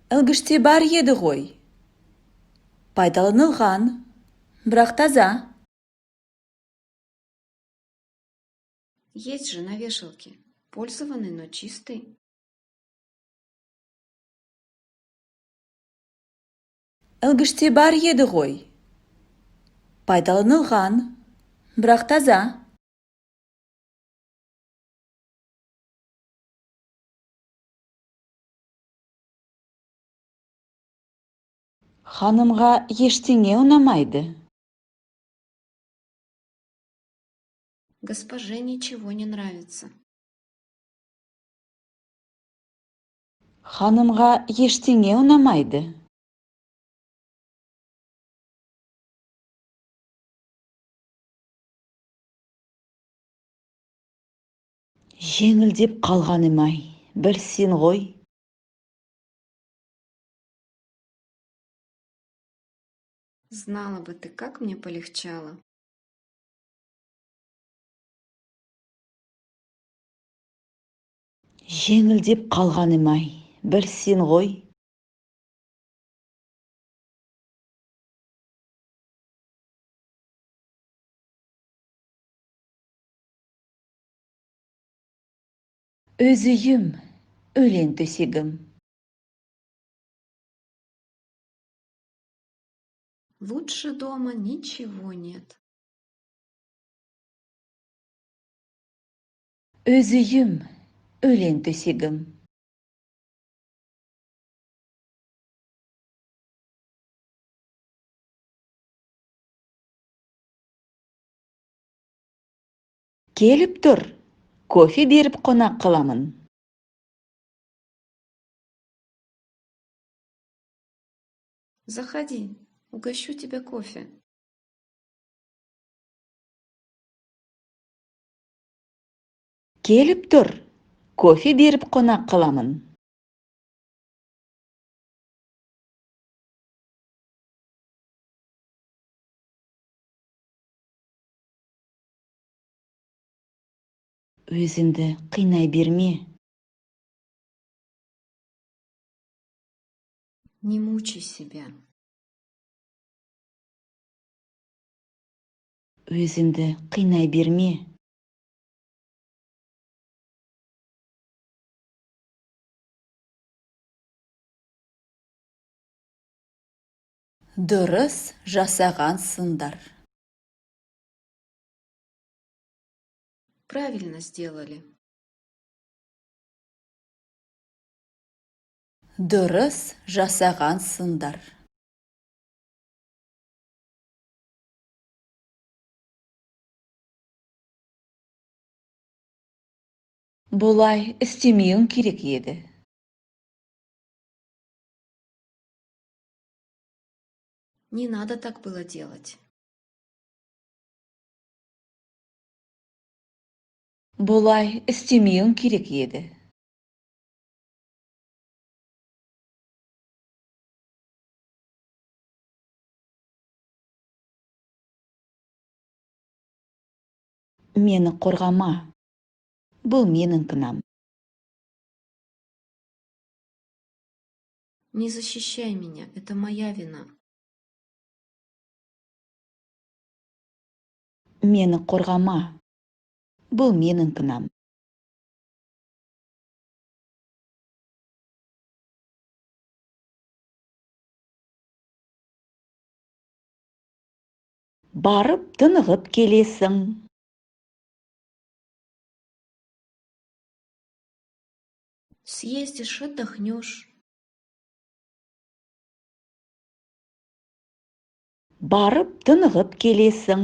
Ілгіште бар еді ғой. Пайдаланылған, бірақ таза. Есть же на вешалке. Пользованный, но чистый. Ілгіште бар еді ғой. Пайдаланылған, бірақ таза. Ханымға ештеңе ұнамайды. Госпоже ничего не нравится. Ханымға ештеңе ұнамайды. Жеңілдеп қалғаным-ай, бір сен ғой. Знала бы ты, как мне полегчало. Жеңілдеп қалғаным-ай, бір сен ғой. Өз үйім, өлең төсегім. Лучше дома ничего нет. Өз үйім, өлең төсегім. Келіп тұр, кофе беріп қонақ қыламын. Заходи, угощу тебя кофе. Келіп тұр, кофе беріп қонақ қыламын. Өзіңді қинай берме. Не мучай себя. Өзіңді қинай берме. Дұрыс жасағансыңдар. Правильно сделали. Дұрыс жасағансыңдар. Бұлай істемеуің керек еді. Не надо так было делать. Бұлай істемеуің керек еді. Мені қорғама. Бұл менің кінәм. Не защищай меня, это моя вина. Мені қорғама. Бұл менің кінәм. Барып тынығып келесің. Съездишь, отдохнешь. Барып тынығып келесің.